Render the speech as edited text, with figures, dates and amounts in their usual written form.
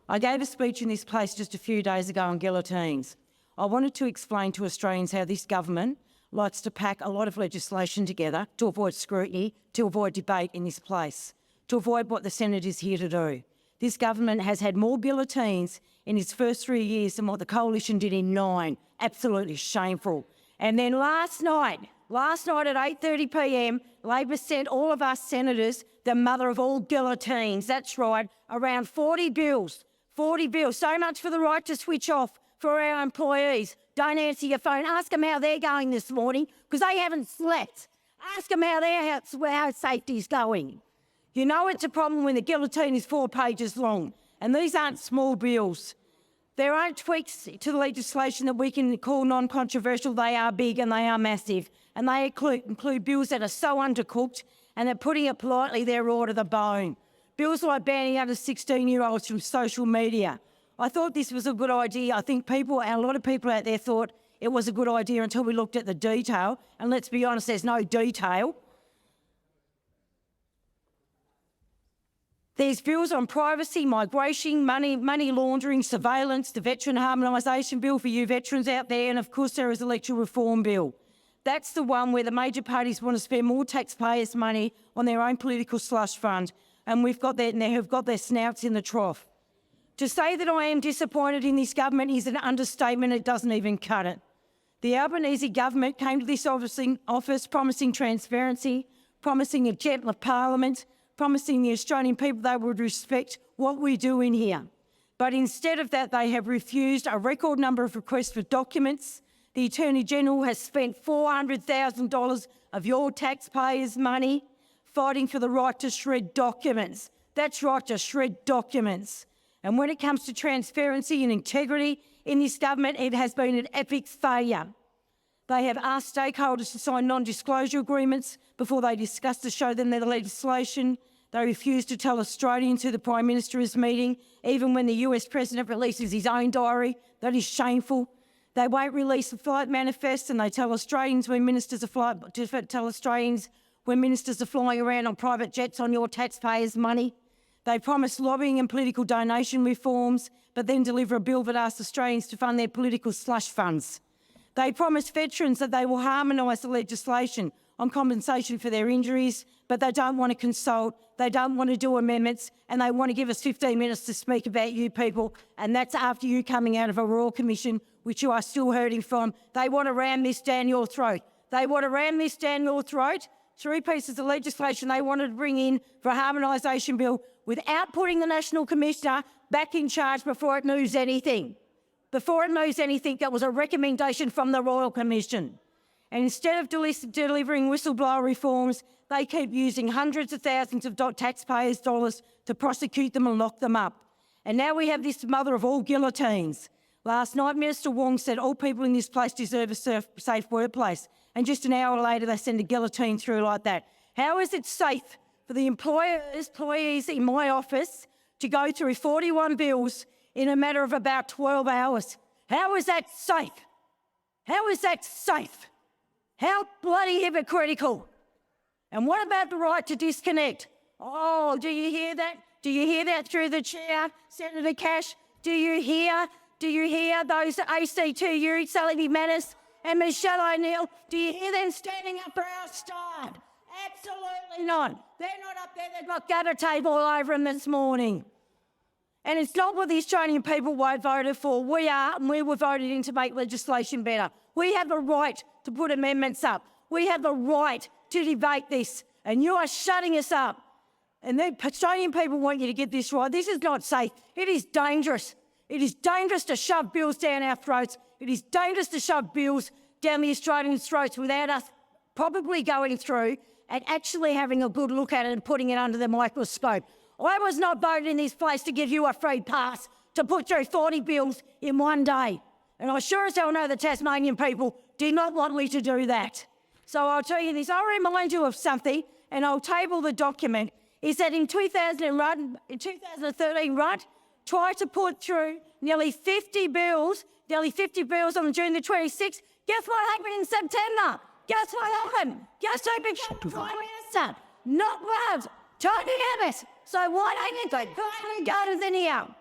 I gave a speech in this place just a few days ago on guillotines. I wanted to explain to Australians how this government likes to pack a lot of legislation together to avoid scrutiny, to avoid debate in this place, to avoid what the Senate is here to do. This government has had more guillotines in its first 3 years than what the Coalition did in 9. Absolutely shameful. And then last night at 8:30 p.m, Labor sent all of us senators the mother of all guillotines. That's right, around 40 bills. 40 bills. So much for the right to switch off for our employees. Don't answer your phone. Ask them how they're going this morning, because they haven't slept. Ask them how safety's going. You know it's a problem when the guillotine is 4 pages long, and these aren't small bills. There aren't tweaks to the legislation that we can call non-controversial. They are big and they are massive, and they include bills that are so undercooked, and that, putting it politely, they're raw to the bone. Bills like banning under 16-year-olds from social media. I thought this was a good idea. I think a lot of people out there thought it was a good idea until we looked at the detail, and let's be honest, there's no detail. There's bills on privacy, migration, money laundering, surveillance, the Veteran Harmonisation Bill for you veterans out there, and of course there is the Electoral Reform Bill. That's the one where the major parties want to spend more taxpayers' money on their own political slush fund, and who've got their snouts in the trough. To say that I am disappointed in this government is an understatement. It doesn't even cut it. The Albanese government came to this office promising transparency, promising a gentler parliament, promising the Australian people they would respect what we do in here. But instead of that, they have refused a record number of requests for documents. The Attorney-General has spent $400,000 of your taxpayers' money fighting for the right to shred documents. That's right, to shred documents. And when it comes to transparency and integrity in this government, it has been an epic failure. They have asked stakeholders to sign non-disclosure agreements before they discuss to show them their legislation. They refuse to tell Australians who the Prime Minister is meeting, even when the US President releases his own diary. That is shameful. They won't release the flight manifest, and they tell Australians when ministers are flying around on private jets on your taxpayers' money. They promise lobbying and political donation reforms, but then deliver a bill that asks Australians to fund their political slush funds. They promise veterans that they will harmonise the legislation on compensation for their injuries, but they don't want to consult, they don't want to do amendments, and they want to give us 15 minutes to speak about you people, and that's after you coming out of a Royal Commission, which you are still hurting from. They want to ram this down your throat. They want to ram this down your throat. 3 pieces of legislation they wanted to bring in for a harmonisation bill without putting the National Commissioner back in charge before it moves anything. Before it moves anything, that was a recommendation from the Royal Commission. And instead of delivering whistleblower reforms, they keep using hundreds of thousands of taxpayers' dollars to prosecute them and lock them up. And now we have this mother of all guillotines. Last night, Minister Wong said all people in this place deserve a safe workplace. And just an hour later, they send a guillotine through like that. How is it safe for the employees in my office to go through 41 bills in a matter of about 12 hours? How is that safe? How is that safe? How bloody hypocritical. And what about the right to disconnect? Oh, do you hear that? Do you hear that through the chair, Senator Cash? Do you hear those ACT youths, Sally Manners and Michelle O'Neill? Do you hear them standing up for our start? Absolutely not. They're not up there. They've got gutter tape all over them this morning. And it's not what the Australian people voted for. We were voted in to make legislation better. We have the right to put amendments up. We have the right to debate this, and you are shutting us up. And the Australian people want you to get this right. This is not safe. It is dangerous. It is dangerous to shove bills down our throats. It is dangerous to shove bills down the Australians' throats without us probably going through and actually having a good look at it and putting it under the microscope. I was not voted in this place to give you a free pass to put through 40 bills in one day. And I sure as hell know the Tasmanian people did not want me to do that. So I'll tell you this, I'll remind you of something, and I'll table the document, is that in 2013, right, tried to put through nearly 50 bills on June the 26th. Guess what happened in September? Guess what happened? Guess who became Prime Minister? Not Labs, Tony Abbott. So why don't you go to the gardens anyhow?